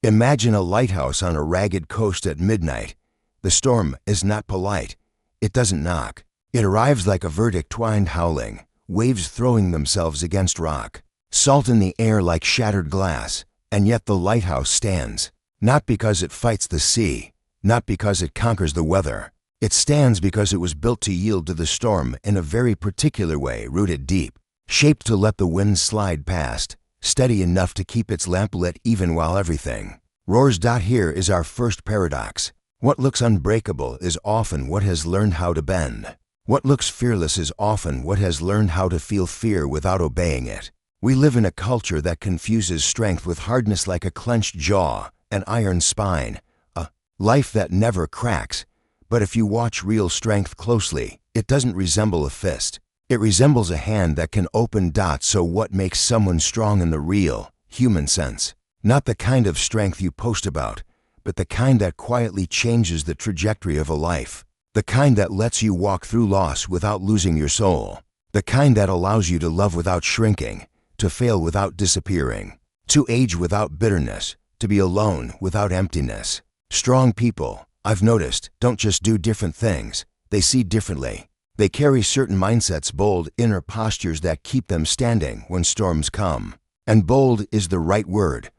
Imagine a lighthouse on a ragged coast at midnight. The storm is not polite. It doesn't knock. It arrives like a verdict twined howling, waves throwing themselves against rock, salt in the air like shattered glass, and yet the lighthouse stands. Not because it fights the sea, not because it conquers the weather. It stands because it was built to yield to the storm in a very particular way, rooted deep, shaped to let the wind slide past, steady enough to keep its lamp lit even while everything roars. Here is our first paradox. What looks unbreakable is often what has learned how to bend. What looks fearless is often what has learned how to feel fear without obeying it. We live in a culture that confuses strength with hardness, like a clenched jaw, an iron spine, a life that never cracks. But if you watch real strength closely, it doesn't resemble a fist. It resembles a hand that can open dots. So what makes someone strong in the real, human sense? Not the kind of strength you post about, but the kind that quietly changes the trajectory of a life. The kind that lets you walk through loss without losing your soul. The kind that allows you to love without shrinking, to fail without disappearing, to age without bitterness, to be alone without emptiness. Strong people, I've noticed, don't just do different things, they see differently. They carry certain mindsets, bold inner postures that keep them standing when storms come. And bold is the right word,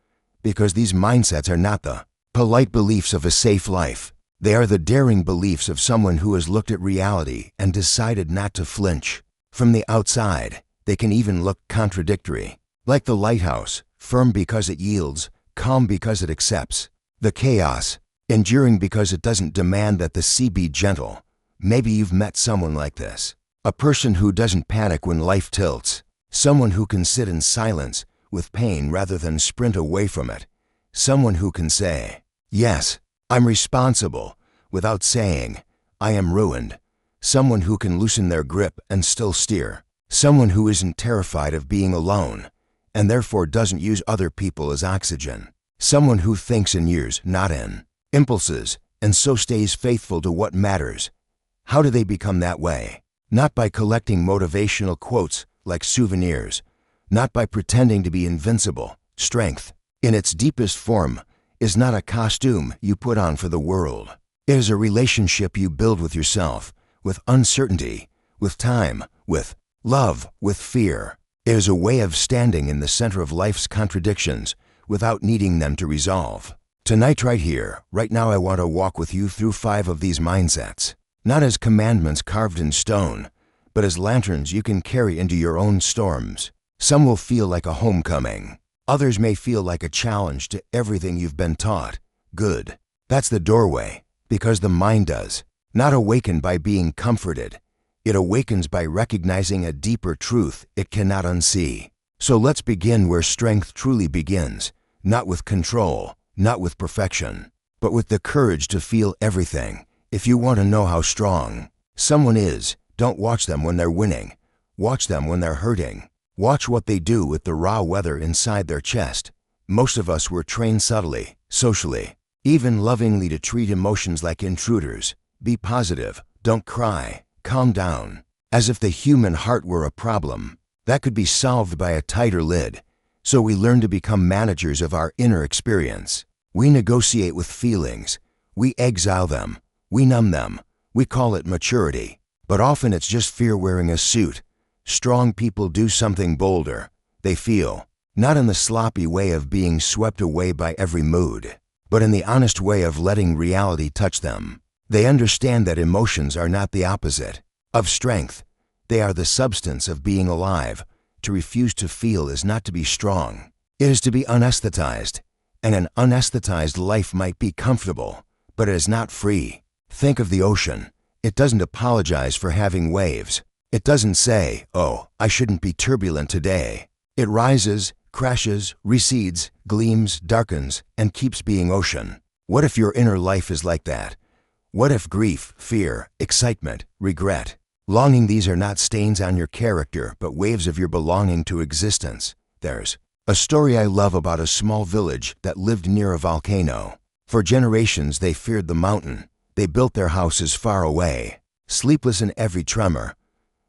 because these mindsets are not the polite beliefs of a safe life. They are the daring beliefs of someone who has looked at reality and decided not to flinch. From the outside, they can even look contradictory. Like the lighthouse, firm because it yields, calm because it accepts the chaos, enduring because it doesn't demand that the sea be gentle. Maybe you've met someone like this. A person who doesn't panic when life tilts. Someone who can sit in silence with pain rather than sprint away from it. Someone who can say, "Yes, I'm responsible," without saying, "I am ruined." Someone who can loosen their grip and still steer. Someone who isn't terrified of being alone, and therefore doesn't use other people as oxygen. Someone who thinks in years, not in impulses, and so stays faithful to what matters. How do they become that way? Not by collecting motivational quotes like souvenirs, not by pretending to be invincible. Strength, in its deepest form, is not a costume you put on for the world. It is a relationship you build with yourself, with uncertainty, with time, with love, with fear. It is a way of standing in the center of life's contradictions without needing them to resolve. Tonight, right here, right now, I want to walk with you through 5 of these mindsets. Not as commandments carved in stone, but as lanterns you can carry into your own storms. Some will feel like a homecoming. Others may feel like a challenge to everything you've been taught. Good. That's the doorway, because the mind does. Not awaken by being comforted. It awakens by recognizing a deeper truth it cannot unsee. So let's begin where strength truly begins, not with control, not with perfection, but with the courage to feel everything. If you want to know how strong someone is, don't watch them when they're winning. Watch them when they're hurting. Watch what they do with the raw weather inside their chest. Most of us were trained subtly, socially, even lovingly, to treat emotions like intruders. Be positive, don't cry, calm down, as if the human heart were a problem that could be solved by a tighter lid. So we learn to become managers of our inner experience. We negotiate with feelings. We exile them. We numb them. We call it maturity. But often it's just fear wearing a suit. Strong people do something bolder. They feel, not in the sloppy way of being swept away by every mood, but in the honest way of letting reality touch them. They understand that emotions are not the opposite of strength. They are the substance of being alive. To refuse to feel is not to be strong. It is to be anesthetized. And an anesthetized life might be comfortable, but it is not free. Think of the ocean. It doesn't apologize for having waves. It doesn't say, "Oh, I shouldn't be turbulent today." It rises, crashes, recedes, gleams, darkens, and keeps being ocean. What if your inner life is like that? What if grief, fear, excitement, regret, longing, these are not stains on your character, but waves of your belonging to existence? There's a story I love about a small village that lived near a volcano. For generations they feared the mountain. They built their houses far away, sleepless in every tremor.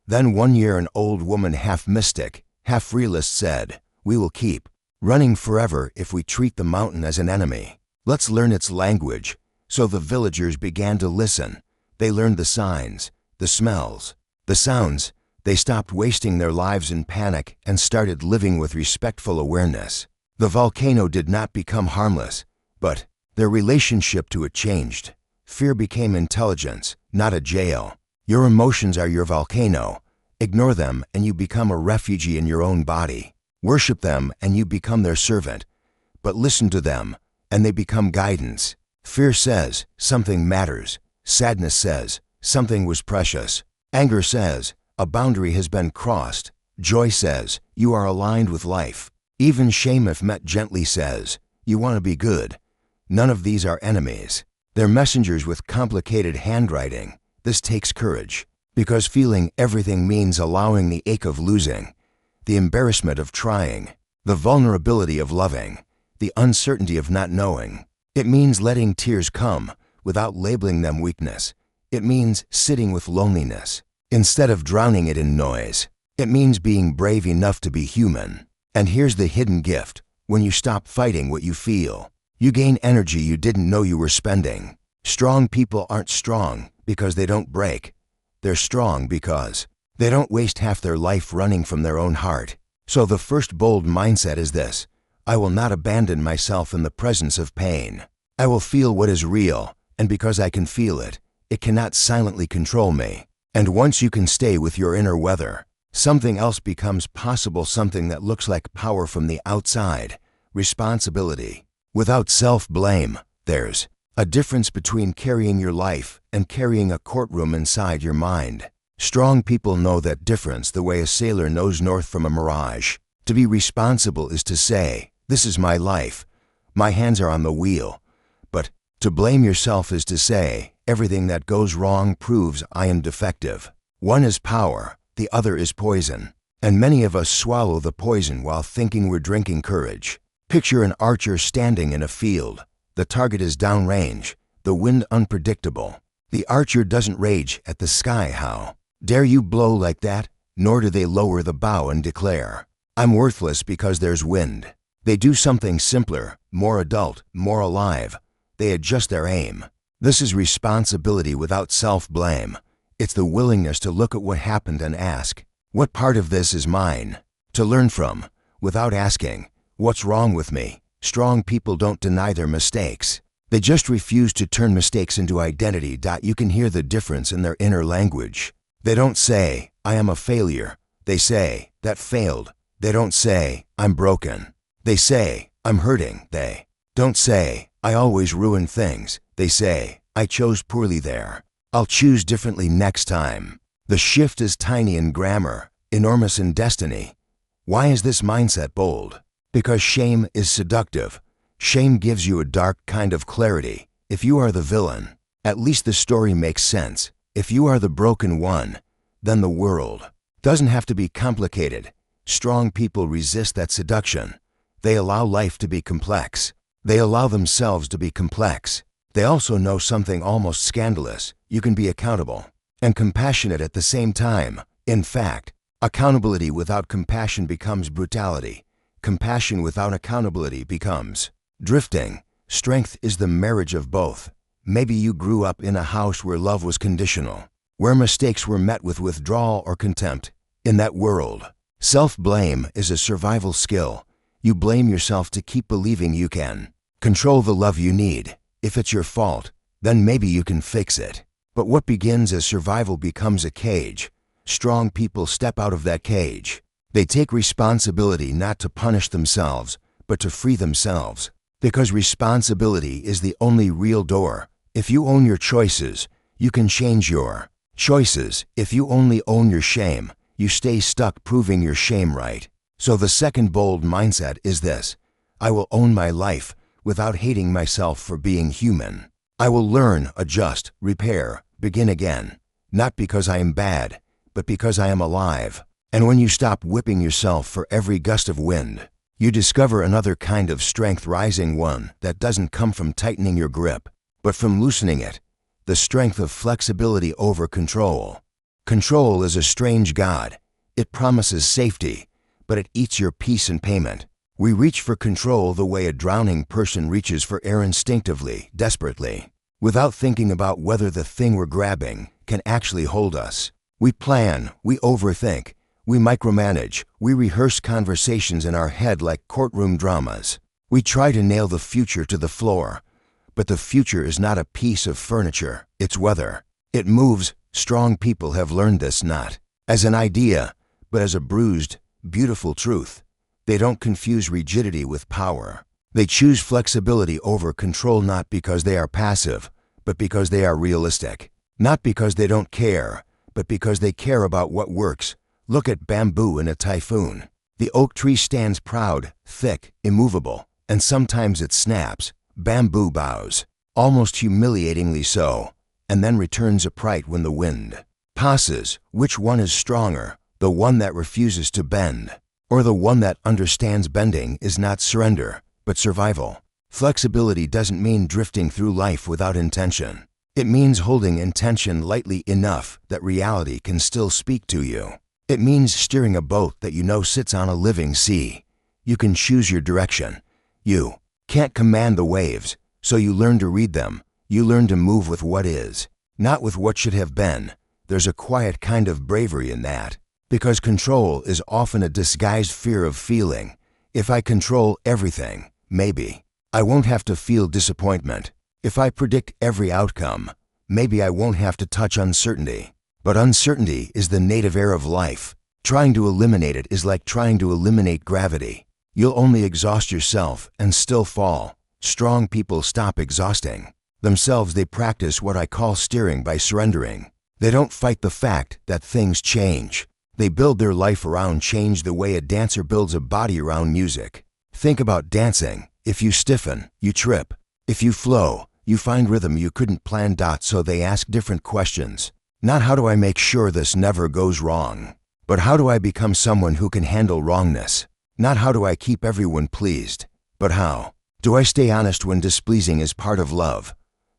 Then one year an old woman, half mystic, half realist, said, "We will keep running forever if we treat the mountain as an enemy. Let's learn its language. So the villagers began to listen. They learned the signs, the smells, the sounds. They stopped wasting their lives in panic and started living with respectful awareness. The volcano did not become harmless, but their relationship to it changed. Fear became intelligence, not a jail. Your emotions are your volcano. Ignore them and you become a refugee in your own body. Worship them and you become their servant. But listen to them and they become guidance. Fear says, something matters. Sadness says, something was precious. Anger says, a boundary has been crossed. Joy says, you are aligned with life. Even shame, if met gently, says, you want to be good. None of these are enemies. They're messengers with complicated handwriting. This takes courage, because feeling everything means allowing the ache of losing, the embarrassment of trying, the vulnerability of loving, the uncertainty of not knowing. It means letting tears come without labeling them weakness. It means sitting with loneliness instead of drowning it in noise. It means being brave enough to be human. And here's the hidden gift. When you stop fighting what you feel, you gain energy you didn't know you were spending. Strong people aren't strong because they don't break. They're strong because they don't waste half their life running from their own heart. So the first bold mindset is this: I will not abandon myself in the presence of pain. I will feel what is real, and because I can feel it, it cannot silently control me. And once you can stay with your inner weather, something else becomes possible, something that looks like power from the outside, responsibility. Without self-blame, there's a difference between carrying your life and carrying a courtroom inside your mind. Strong people know that difference the way a sailor knows north from a mirage. To be responsible is to say, this is my life. My hands are on the wheel. But to blame yourself is to say, everything that goes wrong proves I am defective. One is power, the other is poison. And many of us swallow the poison while thinking we're drinking courage. Picture an archer standing in a field. The target is downrange, the wind unpredictable. The archer doesn't rage at the sky. How dare you blow like that? Nor do they lower the bow and declare, I'm worthless because there's wind. They do something simpler, more adult, more alive. They adjust their aim. This is responsibility without self-blame. It's the willingness to look at what happened and ask, what part of this is mine? To learn from, without asking, what's wrong with me? Strong people don't deny their mistakes. They just refuse to turn mistakes into identity. You can hear the difference in their inner language. They don't say, I am a failure. They say, that failed. They don't say, I'm broken. They say, I'm hurting. They don't say, I always ruin things. They say, I chose poorly there. I'll choose differently next time. The shift is tiny in grammar, enormous in destiny. Why is this mindset bold? Because shame is seductive. Shame gives you a dark kind of clarity. If you are the villain, at least the story makes sense. If you are the broken one, then the world doesn't have to be complicated. Strong people resist that seduction. They allow life to be complex. They allow themselves to be complex. They also know something almost scandalous. You can be accountable and compassionate at the same time. In fact, accountability without compassion becomes brutality. Compassion without accountability becomes drifting. Strength is the marriage of both. Maybe you grew up in a house where love was conditional, where mistakes were met with withdrawal or contempt. In that world, self-blame is a survival skill. You blame yourself to keep believing you can control the love you need. If it's your fault, then maybe you can fix it. But what begins as survival becomes a cage. Strong people step out of that cage. They take responsibility not to punish themselves, but to free themselves. Because responsibility is the only real door. If you own your choices, you can change your choices. If you only own your shame, you stay stuck proving your shame right. So the second bold mindset is this: I will own my life without hating myself for being human. I will learn, adjust, repair, begin again. Not because I am bad, but because I am alive. And when you stop whipping yourself for every gust of wind, you discover another kind of strength rising, one that doesn't come from tightening your grip, but from loosening it. The strength of flexibility over control. Control is a strange god. It promises safety, but it eats your peace in payment. We reach for control the way a drowning person reaches for air instinctively, desperately, without thinking about whether the thing we're grabbing can actually hold us. We plan, we overthink, we micromanage, we rehearse conversations in our head like courtroom dramas. We try to nail the future to the floor, but the future is not a piece of furniture, it's weather. It moves. Strong people have learned this not as an idea, but as a bruised, beautiful truth. They don't confuse rigidity with power. They choose flexibility over control not because they are passive, but because they are realistic. Not because they don't care, but because they care about what works. Look at bamboo in a typhoon. The oak tree stands proud, thick, immovable, and sometimes it snaps. Bamboo bows, almost humiliatingly so, and then returns upright when the wind passes. Which one is stronger, the one that refuses to bend, or the one that understands bending is not surrender, but survival? Flexibility doesn't mean drifting through life without intention. It means holding intention lightly enough that reality can still speak to you. It means steering a boat that you know sits on a living sea. You can choose your direction. You can't command the waves, so you learn to read them. You learn to move with what is, not with what should have been. There's a quiet kind of bravery in that, because control is often a disguised fear of feeling. If I control everything, maybe I won't have to feel disappointment. If I predict every outcome, maybe I won't have to touch uncertainty. But uncertainty is the native air of life. Trying to eliminate it is like trying to eliminate gravity. You'll only exhaust yourself and still fall. Strong people stop exhausting themselves. They practice what I call steering by surrendering. They don't fight the fact that things change. They build their life around change the way a dancer builds a body around music. Think about dancing. If you stiffen, you trip. If you flow, you find rhythm you couldn't plan. So they ask different questions. Not how do I make sure this never goes wrong, but how do I become someone who can handle wrongness? Not how do I keep everyone pleased, but how do I stay honest when displeasing is part of love?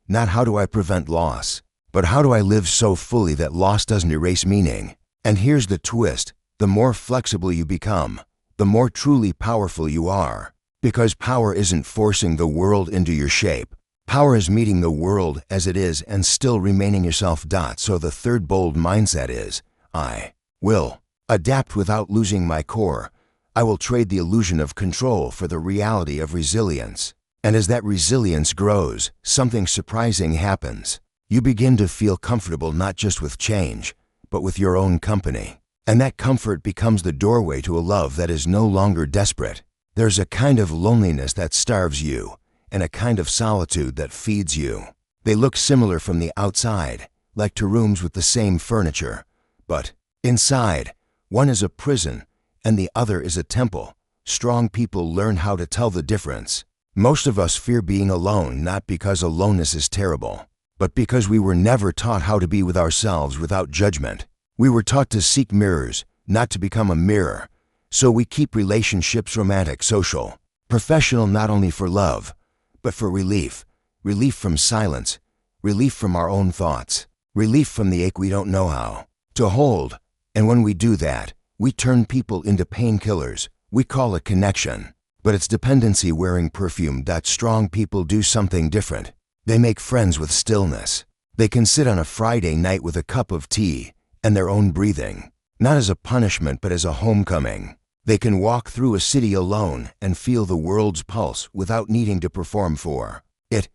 Not how do I prevent loss, but how do I live so fully that loss doesn't erase meaning? And here's the twist: the more flexible you become, the more truly powerful you are. Because power isn't forcing the world into your shape. Power is meeting the world as it is and still remaining yourself. So the third bold mindset is, I will adapt without losing my core. I will trade the illusion of control for the reality of resilience. And as that resilience grows, something surprising happens. You begin to feel comfortable not just with change, but with your own company. And that comfort becomes the doorway to a love that is no longer desperate. There's a kind of loneliness that starves you, and a kind of solitude that feeds you. They look similar from the outside, like two rooms with the same furniture. But inside, one is a prison, and the other is a temple. Strong people learn how to tell the difference. Most of us fear being alone, not because aloneness is terrible, but because we were never taught how to be with ourselves without judgment. We were taught to seek mirrors, not to become a mirror. So we keep relationships romantic, social, professional, not only for love, but for relief. Relief from silence, relief from our own thoughts, relief from the ache we don't know how to hold. And when we do that, we turn people into painkillers. We call it connection, but it's dependency wearing perfume. Strong people do something different. They make friends with stillness. They can sit on a Friday night with a cup of tea and their own breathing, not as a punishment but as a homecoming. They can walk through a city alone and feel the world's pulse without needing to perform for it.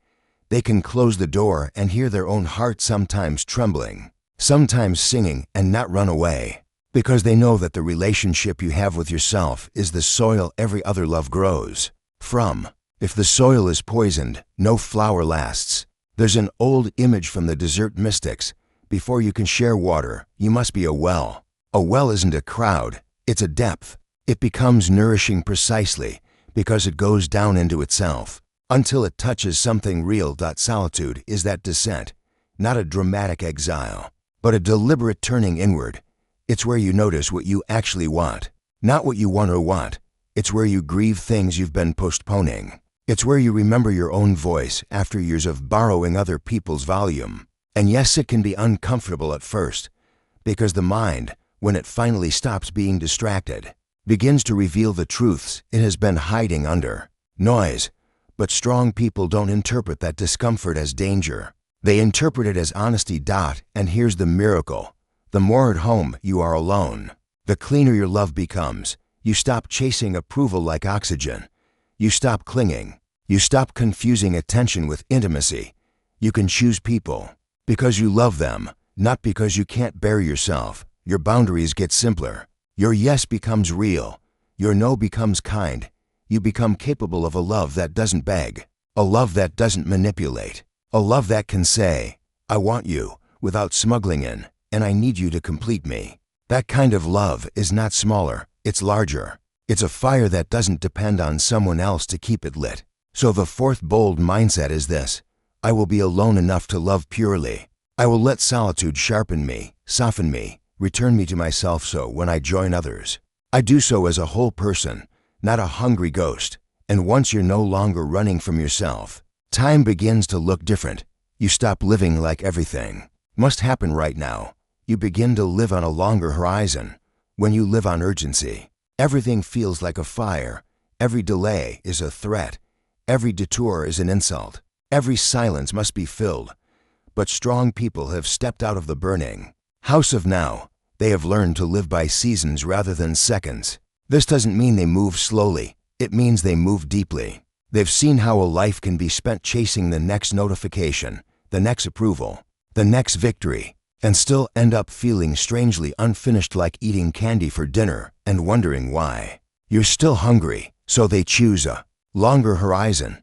They can close the door and hear their own heart, sometimes trembling, sometimes singing, and not run away, because they know that the relationship you have with yourself is the soil every other love grows from. If the soil is poisoned, no flower lasts. There's an old image from the desert mystics. Before you can share water, you must be a well. A well isn't a crowd, it's a depth. It becomes nourishing precisely because it goes down into itself until it touches something real. Solitude is that descent, not a dramatic exile, but a deliberate turning inward. It's where you notice what you actually want, not what you want or want. It's where you grieve things you've been postponing. It's where you remember your own voice after years of borrowing other people's volume. And yes, it can be uncomfortable at first, because the mind, when it finally stops being distracted, begins to reveal the truths it has been hiding under noise. But strong people don't interpret that discomfort as danger. They interpret it as honesty. And here's the miracle. The more at home you are alone, the cleaner your love becomes. You stop chasing approval like oxygen. You stop clinging. You stop confusing attention with intimacy. You can choose people because you love them, not because you can't bear yourself. Your boundaries get simpler. Your yes becomes real. Your no becomes kind. You become capable of a love that doesn't beg, a love that doesn't manipulate, a love that can say, I want you, without smuggling in, and I need you to complete me. That kind of love is not smaller, it's larger. It's a fire that doesn't depend on someone else to keep it lit. So the fourth bold mindset is this: I will be alone enough to love purely. I will let solitude sharpen me, soften me, return me to myself, so when I join others, I do so as a whole person, not a hungry ghost. And once you're no longer running from yourself, time begins to look different. You stop living like everything must happen right now. You begin to live on a longer horizon. When you live on urgency, everything feels like a fire. Every delay is a threat. Every detour is an insult. Every silence must be filled. But strong people have stepped out of the burning house of now. They have learned to live by seasons rather than seconds. This doesn't mean they move slowly. It means they move deeply. They've seen how a life can be spent chasing the next notification, the next approval, the next victory, and still end up feeling strangely unfinished, like eating candy for dinner and wondering why. You're still hungry, so they choose a longer horizon.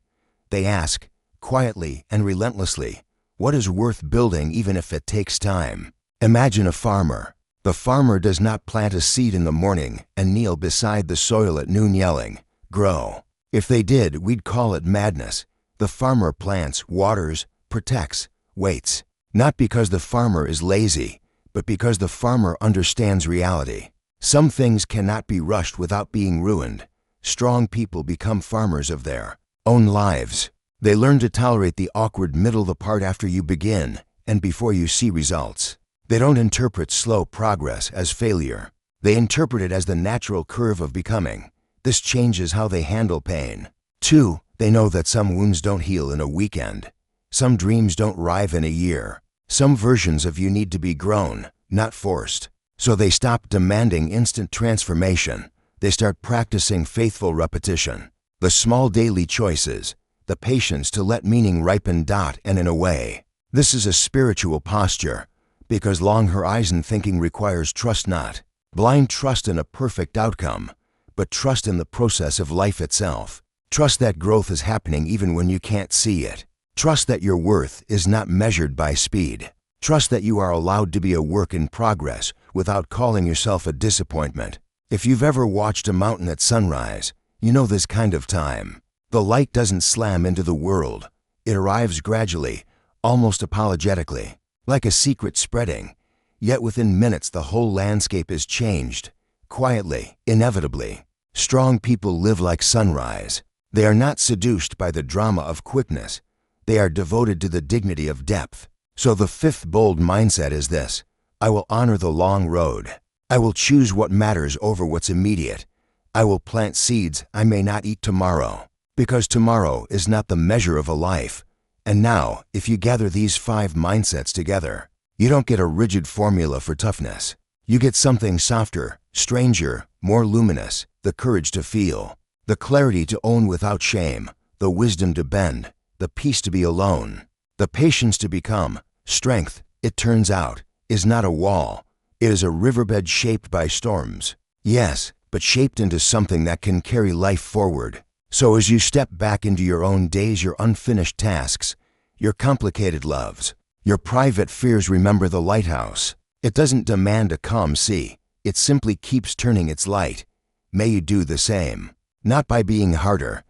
They ask, quietly and relentlessly, what is worth building even if it takes time? Imagine a farmer. The farmer does not plant a seed in the morning and kneel beside the soil at noon yelling, grow. If they did, we'd call it madness. The farmer plants, waters, protects, waits. Not because the farmer is lazy, but because the farmer understands reality. Some things cannot be rushed without being ruined. Strong people become farmers of their own lives. They learn to tolerate the awkward middle, the part after you begin and before you see results. They don't interpret slow progress as failure. They interpret it as the natural curve of becoming. This changes how they handle pain. 2. They know that some wounds don't heal in a weekend. Some dreams don't arrive in a year. Some versions of you need to be grown, not forced. So they stop demanding instant transformation. They start practicing faithful repetition. The small daily choices, the patience to let meaning ripen. And in a way, this is a spiritual posture, because long horizon thinking requires trust, not blind trust in a perfect outcome, but trust in the process of life itself. Trust that growth is happening even when you can't see it. Trust that your worth is not measured by speed. Trust that you are allowed to be a work in progress without calling yourself a disappointment. If you've ever watched a mountain at sunrise, you know this kind of time. The light doesn't slam into the world. It arrives gradually, almost apologetically, like a secret spreading. Yet within minutes the whole landscape is changed, quietly, inevitably. Strong people live like sunrise. They are not seduced by the drama of quickness. They are devoted to the dignity of depth. So the fifth bold mindset is this: I will honor the long road. I will choose what matters over what's immediate. I will plant seeds I may not eat tomorrow, because tomorrow is not the measure of a life. And now, if you gather these 5 mindsets together, you don't get a rigid formula for toughness. You get something softer, stranger, more luminous: the courage to feel, the clarity to own without shame, the wisdom to bend, the peace to be alone, the patience to become. Strength, it turns out, is not a wall. It is a riverbed shaped by storms. Yes, but shaped into something that can carry life forward. So as you step back into your own days, your unfinished tasks, your complicated loves, your private fears, remember the lighthouse. It doesn't demand a calm sea. It simply keeps turning its light. May you do the same. Not by being harder,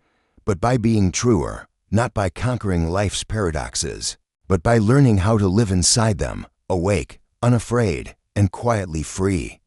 but by being truer. Not by conquering life's paradoxes, but by learning how to live inside them, awake, unafraid, and quietly free.